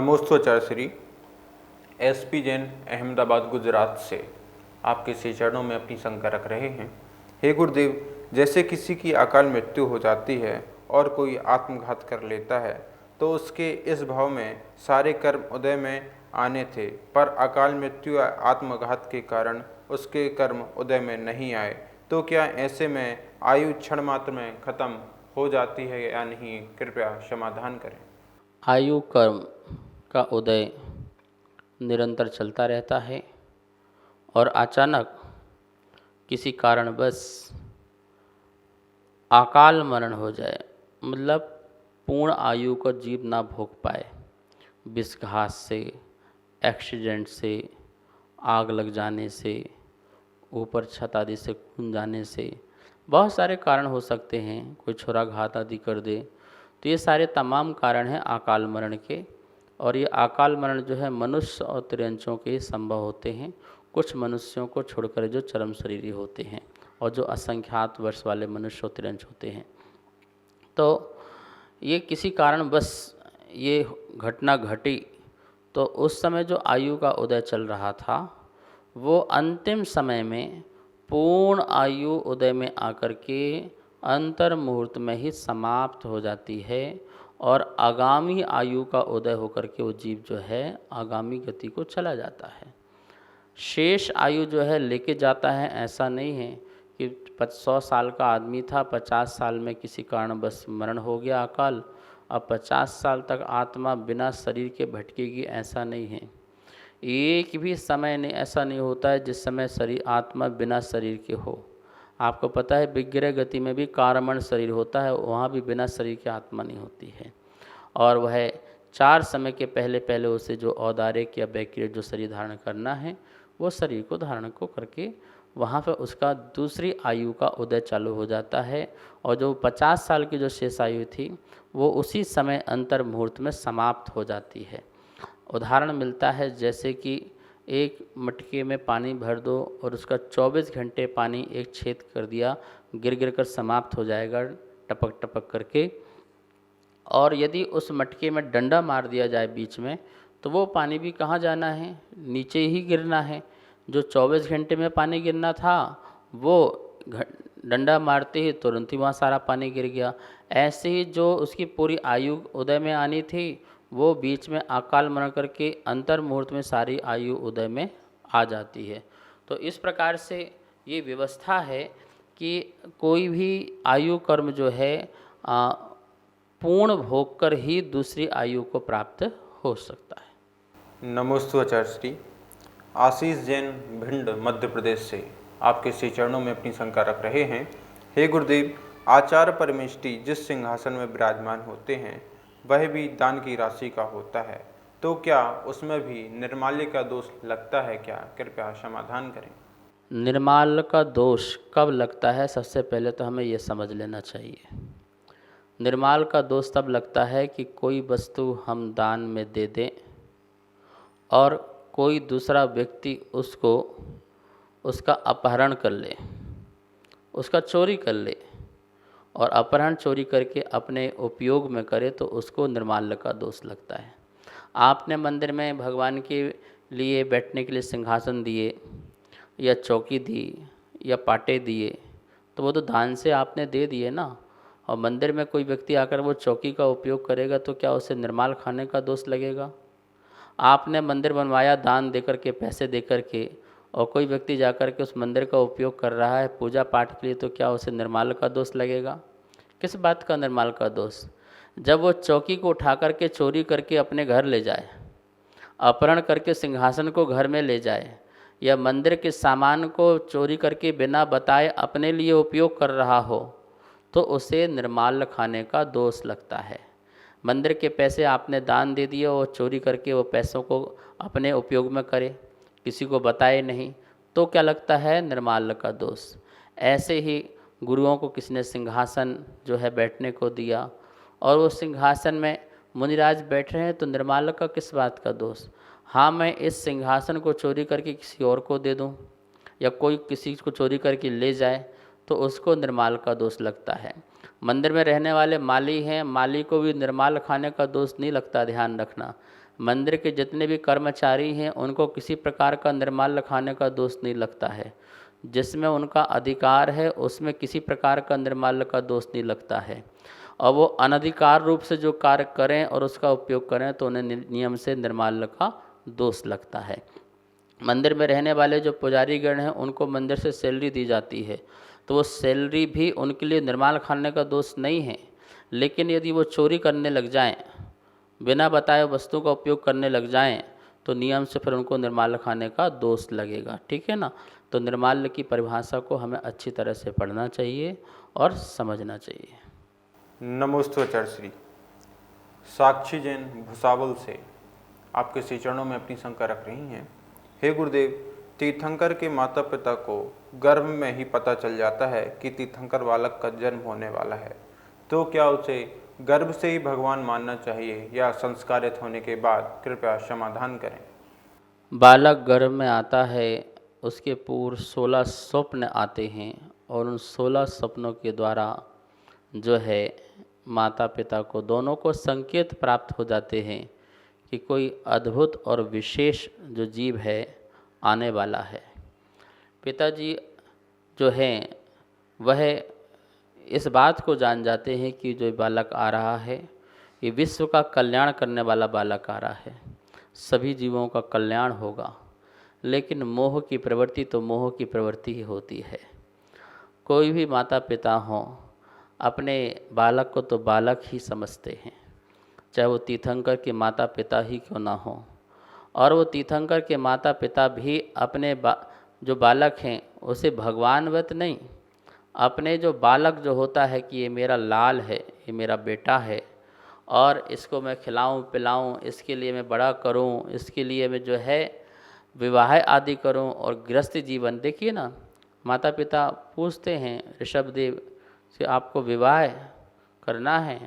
नमोस्तुचार SP Jain Ahmedabad Gujarat से आपके श्री चरणों में अपनी शंका रख रहे हैं। हे गुरुदेव, जैसे किसी की अकाल मृत्यु हो जाती है और कोई आत्मघात कर लेता है तो उसके इस भाव में सारे कर्म उदय में आने थे, पर अकाल मृत्यु या आत्मघात के कारण उसके कर्म उदय में नहीं आए, तो क्या ऐसे में आयु क्षण मात्र में खत्म हो जाती है या नहीं? कृपया समाधान करें। आयु कर्म का उदय निरंतर चलता रहता है और अचानक किसी कारणवश अकाल मरण हो जाए, मतलब पूर्ण आयु को जीव ना भोग पाए, विषघात से, एक्सीडेंट से, आग लग जाने से, ऊपर छत आदि से खून जाने से, बहुत सारे कारण हो सकते हैं, कोई छुराघात आदि कर दे, तो ये सारे तमाम कारण हैं अकाल मरण के। और ये अकाल मरण जो है मनुष्य और तिर्यंचों के संभव होते हैं, कुछ मनुष्यों को छोड़कर जो चरम शरीरी होते हैं और जो असंख्यात वर्ष वाले मनुष्य और तिर्यंच होते हैं। तो ये किसी कारण बस ये घटना घटी, तो उस समय जो आयु का उदय चल रहा था वो अंतिम समय में पूर्ण आयु उदय में आकर के अंतर मुहूर्त में ही समाप्त हो जाती है और आगामी आयु का उदय होकर के वो जीव जो है आगामी गति को चला जाता है। शेष आयु जो है लेके जाता है, ऐसा नहीं है कि 100 साल का आदमी था, 50 साल में किसी कारण बस मरण हो गया अकाल, अब 50 साल तक आत्मा बिना शरीर के भटकेगी, ऐसा नहीं है। एक भी समय नहीं ऐसा नहीं होता है जिस समय शरीर आत्मा बिना शरीर के हो। आपको पता है विग्रह गति में भी कारणमण शरीर होता है, वहाँ भी बिना शरीर के आत्मा नहीं होती है। और वह 4 समय के पहले पहले उसे जो औदारिक या बैक्टीरिया जो शरीर धारण करना है वो शरीर को धारण को करके वहाँ पर उसका दूसरी आयु का उदय चालू हो जाता है। और जो 50 साल की जो शेष आयु थी वो उसी समय अंतर मुहूर्त में समाप्त हो जाती है। उदाहरण मिलता है जैसे कि एक मटके में पानी भर दो और उसका 24 घंटे पानी एक छेद कर दिया, गिर गिर कर समाप्त हो जाएगा टपक टपक करके। और यदि उस मटके में डंडा मार दिया जाए बीच में, तो वो पानी भी कहाँ जाना है, नीचे ही गिरना है। जो 24 घंटे में पानी गिरना था वो डंडा मारते ही तुरंत ही वहाँ सारा पानी गिर गया। ऐसे ही जो उसकी पूरी आयु उदय में आनी थी वो बीच में अकाल मरण करके अंतर मुहूर्त में सारी आयु उदय में आ जाती है। तो इस प्रकार से ये व्यवस्था है कि कोई भी आयु कर्म जो है पूर्ण भोग कर ही दूसरी आयु को प्राप्त हो सकता है। नमोस्तुचार आशीष जैन भिंड मध्य प्रदेश से आपके श्री चरणों में अपनी शंका रख रहे हैं। हे गुरुदेव, आचार्य परमेष्टि जिस सिंहासन में विराजमान होते हैं वह भी दान की राशि का होता है, तो क्या उसमें भी निर्माल्य का दोष लगता है क्या? कृपया समाधान करें। निर्माल्य का दोष कब लगता है, सबसे पहले तो हमें ये समझ लेना चाहिए। निर्माल का दोष तब लगता है कि कोई वस्तु हम दान में दे दें और कोई दूसरा व्यक्ति उसको उसका अपहरण कर ले, उसका चोरी कर ले और अपहरण चोरी करके अपने उपयोग में करे, तो उसको निर्माल्य का दोष लगता है। आपने मंदिर में भगवान के लिए बैठने के लिए सिंहासन दिए या चौकी दी या पाटे दिए, तो वो तो दान से आपने दे दिए ना। और मंदिर में कोई व्यक्ति आकर वो चौकी का उपयोग करेगा तो क्या उसे निर्माल खाने का दोष लगेगा? आपने मंदिर बनवाया दान देकर के, पैसे देकर के, और कोई व्यक्ति जाकर के उस मंदिर का उपयोग कर रहा है पूजा पाठ के लिए, तो क्या उसे निर्माल का दोष लगेगा? किस बात का निर्माल का दोष? जब वो चौकी को उठा करके चोरी करके अपने घर ले जाए, अपहरण करके सिंहासन को घर में ले जाए, या मंदिर के सामान को चोरी करके बिना बताए अपने लिए उपयोग कर रहा हो, तो उसे निर्माल्य खाने का दोष लगता है। मंदिर के पैसे आपने दान दे दिए और चोरी करके वो पैसों को अपने उपयोग में करे, किसी को बताए नहीं, तो क्या लगता है? निर्माल्य का दोष। ऐसे ही गुरुओं को किसी ने सिंहासन जो है बैठने को दिया और वो सिंहासन में मुनिराज बैठ रहे हैं, तो निर्माल्य का किस बात का दोष? हाँ, मैं इस सिंहासन को चोरी करके किसी और को दे दूं या कोई किसी को चोरी करके ले जाए, तो उसको निर्माल का दोष लगता है। मंदिर में रहने वाले माली हैं, माली को भी निर्माल खाने का दोष नहीं लगता, ध्यान रखना। मंदिर के जितने भी कर्मचारी हैं उनको किसी प्रकार का निर्माल्य खाने का दोष नहीं लगता है। जिसमें उनका अधिकार है उसमें किसी प्रकार का निर्माल्य का दोष नहीं लगता है। और वो अनधिकार रूप से जो कार्य करें और उसका उपयोग करें तो उन्हें नियम से निर्माल्य का दोष लगता है। मंदिर में रहने वाले जो पुजारीगण हैं उनको मंदिर से सैलरी दी जाती है, तो वो सैलरी भी उनके लिए निर्माल्य खाने का दोष नहीं है। लेकिन यदि वो चोरी करने लग जाएं, बिना बताए वस्तु का उपयोग करने लग जाएं, तो नियम से फिर उनको निर्माल्य खाने का दोष लगेगा। ठीक है ना। तो निर्माल्य की परिभाषा को हमें अच्छी तरह से पढ़ना चाहिए और समझना चाहिए। नमोस्तु आचार्य श्री। साक्षी जैन भुसावल से आपके श्री चरणों में अपनी शंका रख रही हैं। हे गुरुदेव, तीर्थंकर के माता पिता को गर्भ में ही पता चल जाता है कि तीर्थंकर बालक का जन्म होने वाला है, तो क्या उसे गर्भ से ही भगवान मानना चाहिए या संस्कारित होने के बाद? कृपया समाधान करें। बालक गर्भ में आता है, उसके पूर्व 16 स्वप्न आते हैं और उन 16 स्वप्नों के द्वारा जो है माता पिता को दोनों को संकेत प्राप्त हो जाते हैं कि कोई अद्भुत और विशेष जो जीव है आने वाला है। पिताजी जो हैं वह इस बात को जान जाते हैं कि जो बालक आ रहा है ये विश्व का कल्याण करने वाला बालक आ रहा है, सभी जीवों का कल्याण होगा। लेकिन मोह की प्रवृत्ति तो मोह की प्रवृत्ति ही होती है। कोई भी माता पिता हों अपने बालक को तो बालक ही समझते हैं, चाहे वो तीर्थंकर के माता पिता ही क्यों ना हो। और वो तीर्थंकर के माता पिता भी अपने जो बालक हैं उसे भगवानवत नहीं, अपने जो बालक जो होता है कि ये मेरा लाल है, ये मेरा बेटा है और इसको मैं खिलाऊं पिलाऊं, इसके लिए मैं बड़ा करूं, इसके लिए मैं जो है विवाह आदि करूं और गृहस्थ जीवन। देखिए ना, माता पिता पूछते हैं ऋषभदेव से आपको विवाह करना है,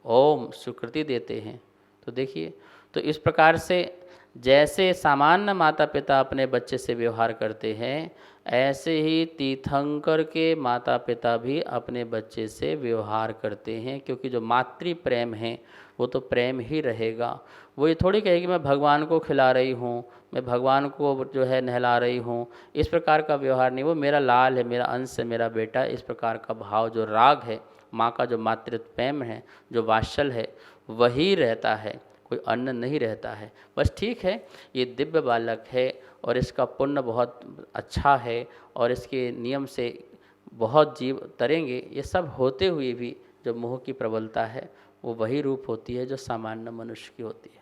ओम स्वीकृति देते हैं। तो देखिए, तो इस प्रकार से जैसे सामान्य माता पिता अपने बच्चे से व्यवहार करते हैं, ऐसे ही तीर्थंकर के माता पिता भी अपने बच्चे से व्यवहार करते हैं, क्योंकि जो मातृ प्रेम है वो तो प्रेम ही रहेगा। वो ये थोड़ी कहेगी मैं भगवान को खिला रही हूँ, मैं भगवान को जो है नहला रही हूँ, इस प्रकार का व्यवहार नहीं। वो मेरा लाल है, मेरा अंश है, मेरा बेटा है, इस प्रकार का भाव जो राग है, माँ का जो मातृत्व प्रेम है, जो वात्सल है, वही रहता है, कोई अन्य नहीं रहता है। बस ठीक है, ये दिव्य बालक है और इसका पुण्य बहुत अच्छा है और इसके नियम से बहुत जीव तरेंगे। ये सब होते हुए भी जो मोह की प्रबलता है वो वही रूप होती है जो सामान्य मनुष्य की होती है।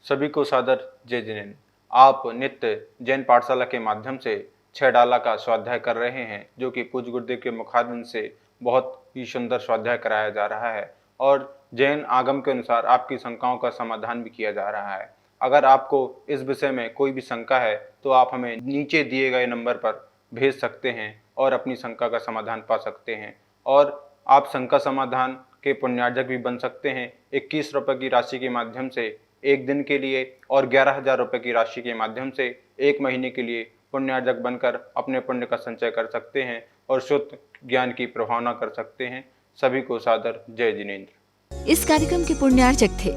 सभी को सादर जय जिनेन्द्र। आप नित्य जैन पाठशाला के माध्यम से 6 डाला का स्वाध्याय कर रहे हैं, जो कि पूज्य गुरुदेव के मुखारबिंद से बहुत ही सुंदर स्वाध्याय कराया जा रहा है और जैन आगम के अनुसार आपकी शंकाओं का समाधान भी किया जा रहा है। अगर आपको इस विषय में कोई भी शंका है तो आप हमें नीचे दिए गए नंबर पर भेज सकते हैं और अपनी शंका का समाधान पा सकते हैं। और आप शंका समाधान के पुण्यार्जक भी बन सकते हैं। 21 रुपये की राशि के माध्यम से 1 दिन के लिए और 11,000 रुपये की राशि के माध्यम से 1 महीने के लिए पुण्यार्जक बनकर अपने पुण्य का संचय कर सकते हैं और शुद्ध ज्ञान की प्रभावना कर सकते हैं। सभी को सादर जय जिनेन्द्र। इस कार्यक्रम के पुण्यार्जक थे